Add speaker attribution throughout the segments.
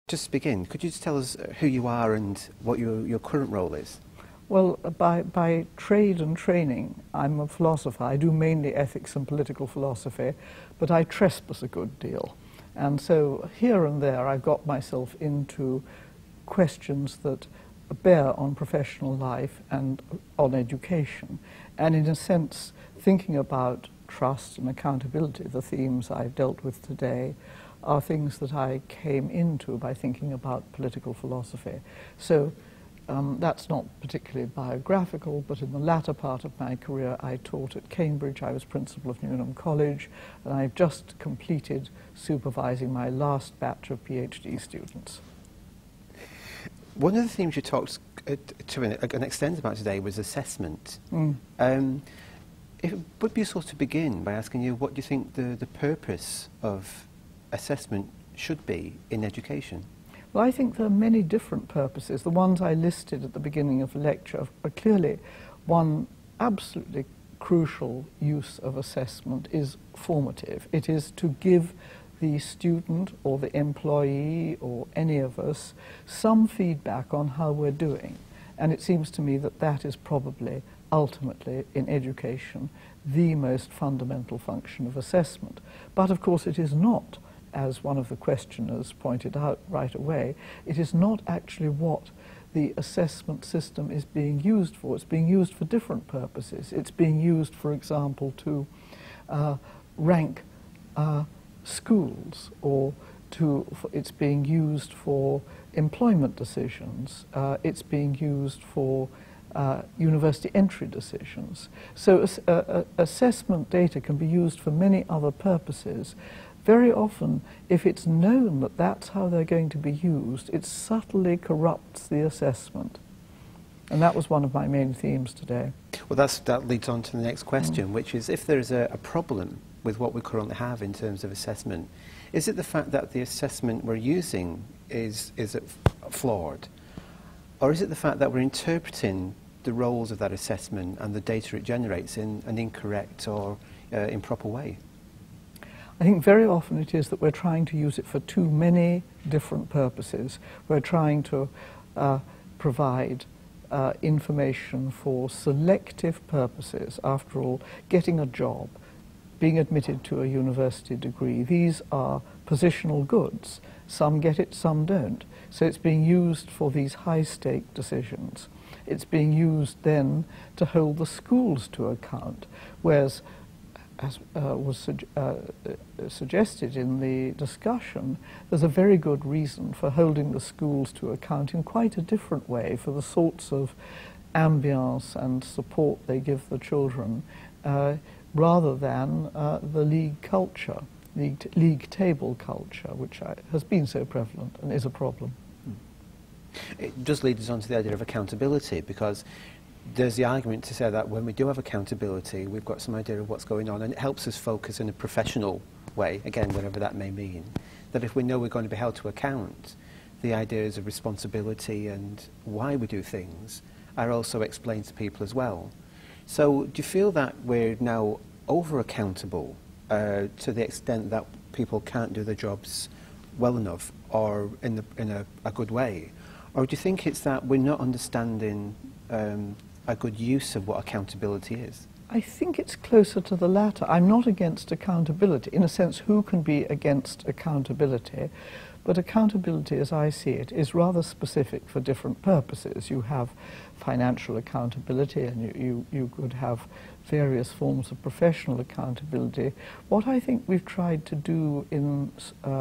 Speaker 1: Just to begin, could you just tell us who you are and what your current role is?
Speaker 2: Well, by trade and training, I'm a philosopher. I do mainly ethics and political philosophy, but I trespass a good deal. And so here and there I've got myself into questions that bear on professional life and on education. And in a sense, thinking about trust and accountability, the themes I've dealt with today, are things that I came into by thinking about political philosophy. So that's not particularly biographical, but in the latter part of my career I taught at Cambridge. I was principal of Newnham College, and I've just completed supervising my last batch of PhD students.
Speaker 1: One of the themes you talked to an extent about today was assessment. It would be useful to begin by asking you what you think the purpose of assessment should be in education.
Speaker 2: Well, I think there are many different purposes. The ones I listed at the beginning of the lecture are clearly one absolutely crucial use of assessment is formative. It is to give the student or the employee or any of us some feedback on how we're doing. And it seems to me that that is probably ultimately in education the most fundamental function of assessment. But of course it is not, as one of the questioners pointed out right away, it is not actually what the assessment system is being used for. It's being used for different purposes. It's being used, for example, to rank schools, or it's being used for employment decisions. It's being used for university entry decisions. So assessment data can be used for many other purposes. Very often, if it's known that that's how they're going to be used, it subtly corrupts the assessment. And that was one of my main themes today.
Speaker 1: Well, that leads on to the next question, which is if there's a problem with what we currently have in terms of assessment, is it the fact that the assessment we're using is it flawed? Or is it the fact that we're interpreting the roles of that assessment and the data it generates in an incorrect or improper way?
Speaker 2: I think very often it is that we're trying to use it for too many different purposes. We're trying to provide information for selective purposes. After all, getting a job, being admitted to a university degree, these are positional goods. Some get it, some don't. So it's being used for these high-stake decisions. It's being used then to hold the schools to account, whereas, as was suggested in the discussion, there's a very good reason for holding the schools to account in quite a different way for the sorts of ambience and support they give the children, rather than the league culture, league table culture, which has been so prevalent and is a problem.
Speaker 1: It does lead us on to the idea of accountability, because there's the argument to say that when we do have accountability, we've got some idea of what's going on, and it helps us focus in a professional way, again, whatever that may mean. That if we know we're going to be held to account, the ideas of responsibility and why we do things are also explained to people as well. So do you feel that we're now over-accountable to the extent that people can't do their jobs well enough or in a good way? Or do you think it's that we're not understanding a good use of what accountability is?
Speaker 2: I think it's closer to the latter. I'm not against accountability. In a sense, who can be against accountability? But accountability, as I see it, is rather specific for different purposes. You have financial accountability, and you could have various forms of professional accountability. What I think we've tried to do in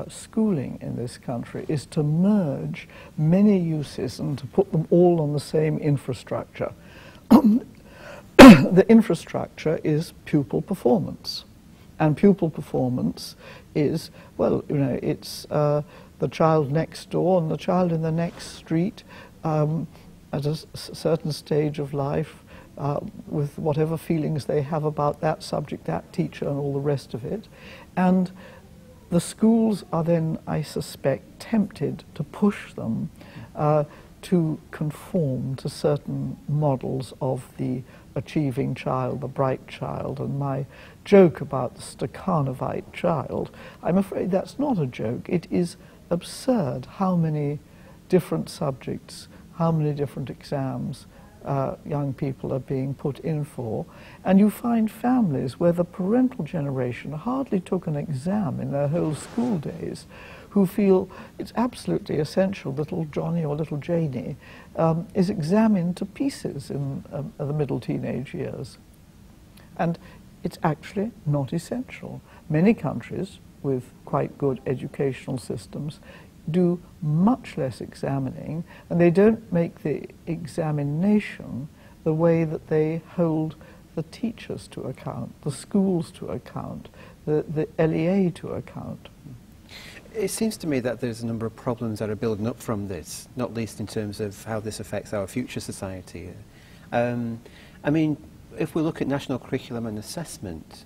Speaker 2: schooling in this country is to merge many uses and to put them all on the same infrastructure. The infrastructure is pupil performance, and pupil performance is, well, you know, it's the child next door and the child in the next street at a certain stage of life with whatever feelings they have about that subject, that teacher and all the rest of it. And the schools are then, I suspect, tempted to push them to conform to certain models of the achieving child, the bright child, and my joke about the Stakhanovite child, I'm afraid that's not a joke. It is absurd how many different subjects, how many different exams young people are being put in for. And you find families where the parental generation hardly took an exam in their whole school days, who feel it's absolutely essential little Johnny or little Janie is examined to pieces in the middle teenage years. And it's actually not essential. Many countries with quite good educational systems do much less examining, and they don't make the examination the way that they hold the teachers to account, the schools to account, the LEA to account.
Speaker 1: It seems to me that there's a number of problems that are building up from this, not least in terms of how this affects our future society. I mean, if we look at national curriculum and assessment,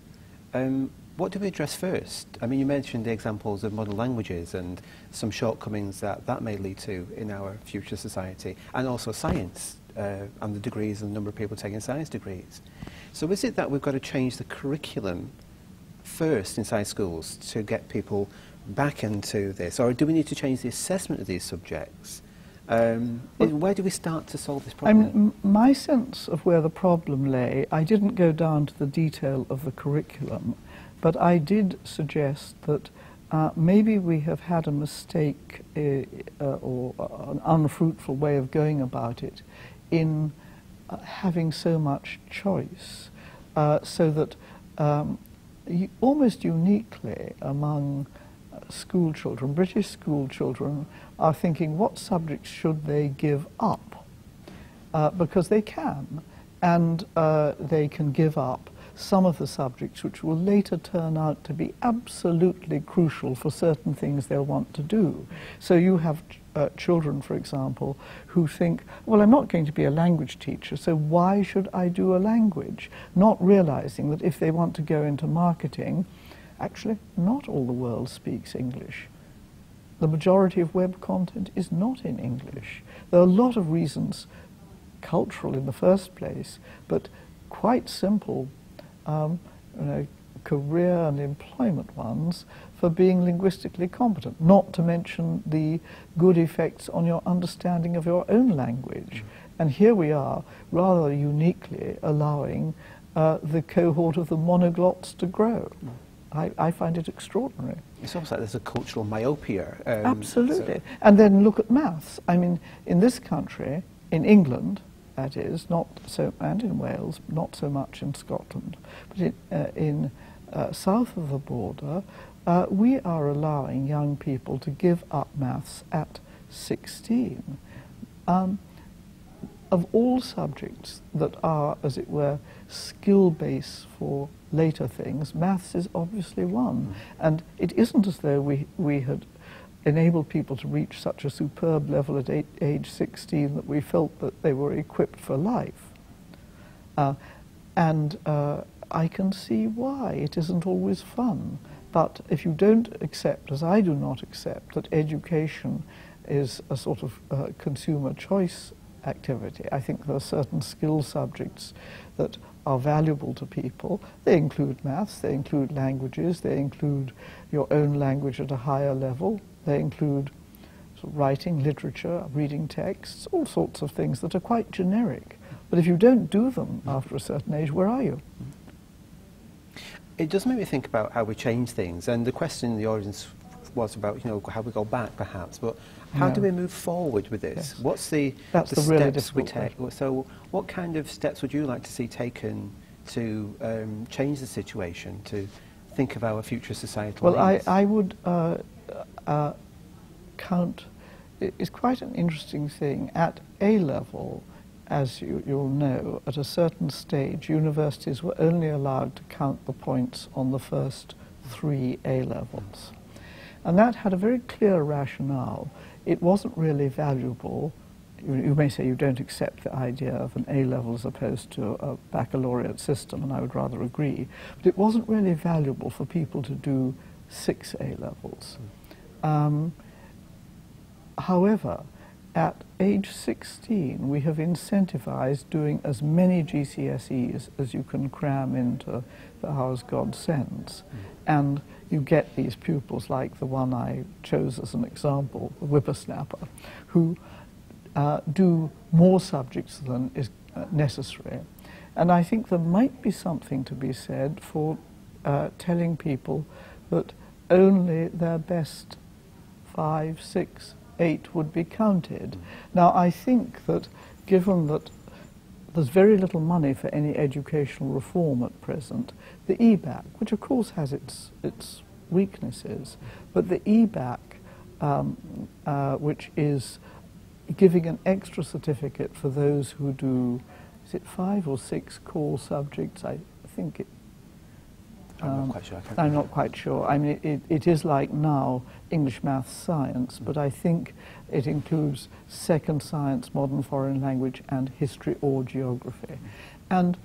Speaker 1: what do we address first? I mean, you mentioned the examples of modern languages and some shortcomings that that may lead to in our future society, and also science and the degrees and the number of people taking science degrees. So is it that we've got to change the curriculum first inside schools to get people back into this, or do we need to change the assessment of these subjects? Where do we start to solve this problem?
Speaker 2: My sense of where the problem lay, I didn't go down to the detail of the curriculum, but I did suggest that maybe we have had a mistake or an unfruitful way of going about it in having so much choice, so that almost uniquely among school children, British school children are thinking what subjects should they give up, because they can, and they can give up some of the subjects which will later turn out to be absolutely crucial for certain things they'll want to do. So you have children, for example, who think, well, I'm not going to be a language teacher, so why should I do a language? Not realizing that if they want to go into marketing, actually, not all the world speaks English. The majority of web content is not in English. There are a lot of reasons, cultural in the first place, but quite simple career and employment ones for being linguistically competent, not to mention the good effects on your understanding of your own language. And here we are, rather uniquely allowing the cohort of the monoglots to grow. I find it extraordinary.
Speaker 1: It's almost like there's a cultural myopia.
Speaker 2: Absolutely. So. And then look at maths. I mean, in this country, in England, that is, not so, and in Wales, not so much in Scotland, but in south of the border, we are allowing young people to give up maths at 16. Of all subjects that are, as it were, skill base for later things, maths is obviously one. And it isn't as though we had enabled people to reach such a superb level at age 16 that we felt that they were equipped for life. And I can see why it isn't always fun. But if you don't accept, as I do not accept, that education is a sort of consumer choice activity, I think there are certain skill subjects that are valuable to people. They include maths, they include languages, they include your own language at a higher level, they include sort of writing, literature, reading texts, all sorts of things that are quite generic. But if you don't do them after a certain age, where are you?
Speaker 1: It does make me think about how we change things, and the question in the audience was about, you know, how we go back perhaps, but how do we move forward with this?
Speaker 2: Yes.
Speaker 1: What's the
Speaker 2: really
Speaker 1: steps we take? So what kind of steps would you like to see taken to change the situation, to think of our future societal needs?
Speaker 2: I would count, it's quite an interesting thing, at A-level, as you'll know, at a certain stage, universities were only allowed to count the points on the first 3 A-levels. And that had a very clear rationale. It wasn't really valuable. You may say you don't accept the idea of an A-level as opposed to a baccalaureate system, and I would rather agree. But it wasn't really valuable for people to do 6 A-levels. However, at age 16, we have incentivized doing as many GCSEs as you can cram into the hours God sends. And you get these pupils like the one I chose as an example, the whippersnapper, who do more subjects than is necessary. And I think there might be something to be said for telling people that only their best 5, 6, 8 would be counted. Now, I think that given that there's very little money for any educational reform at present, the EBAC, which of course has its weaknesses, but the EBAC, which is giving an extra certificate for those who do, is it 5 or 6 core subjects? I think it.
Speaker 1: I'm not quite sure.
Speaker 2: I'm not quite sure. I mean, it is like now English, Maths, Science, but I think it includes second science, modern foreign language, and history or geography. And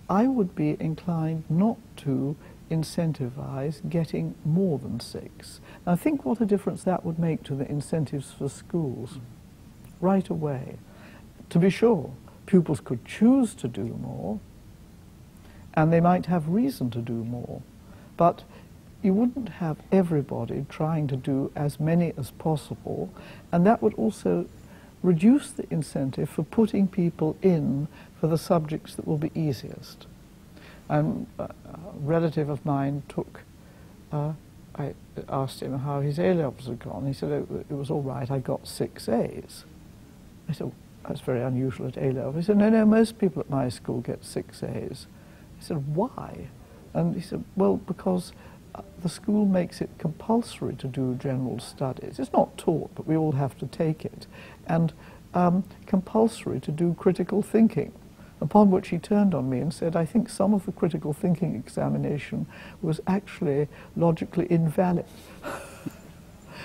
Speaker 2: I would be inclined not to incentivize getting more than 6. Now, think what a difference that would make to the incentives for schools right away. To be sure, pupils could choose to do more, and they might have reason to do more, but you wouldn't have everybody trying to do as many as possible, and that would also reduce the incentive for putting people in for the subjects that will be easiest. And a relative of mine took, I asked him how his A-levels had gone. He said, oh, it was all right, I got 6 A's. I said, that's very unusual at A-level. He said, no, most people at my school get 6 A's. I said, why? And he said, well, because the school makes it compulsory to do general studies. It's not taught, but we all have to take it. And compulsory to do critical thinking. Upon which he turned on me and said, I think some of the critical thinking examination was actually logically invalid.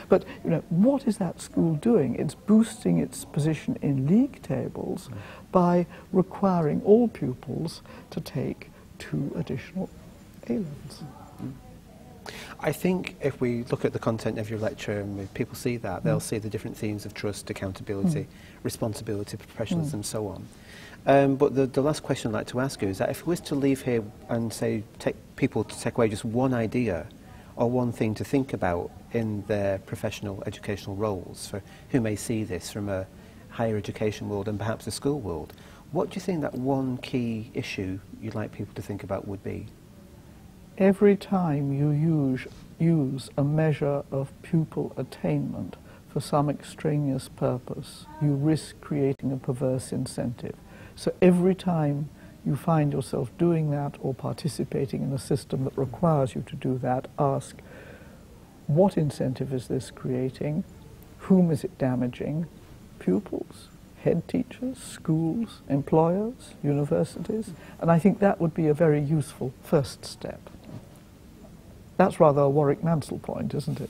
Speaker 2: But, you know, what is that school doing? It's boosting its position in league tables by requiring all pupils to take 2 additional A-levels.
Speaker 1: I think if we look at the content of your lecture and if people see that, they'll see the different themes of trust, accountability, responsibility, professionalism, and so on. But the last question I'd like to ask you is that if we was to leave here and say, people to take away just one idea or one thing to think about in their professional educational roles for who may see this from a higher education world and perhaps the school world, what do you think that one key issue you'd like people to think about would be?
Speaker 2: Every time you use a measure of pupil attainment for some extraneous purpose, you risk creating a perverse incentive. So every time you find yourself doing that or participating in a system that requires you to do that, ask, what incentive is this creating? Whom is it damaging? Pupils, head teachers, schools, employers, universities? And I think that would be a very useful first step. That's rather a Warwick Mansell point, isn't it?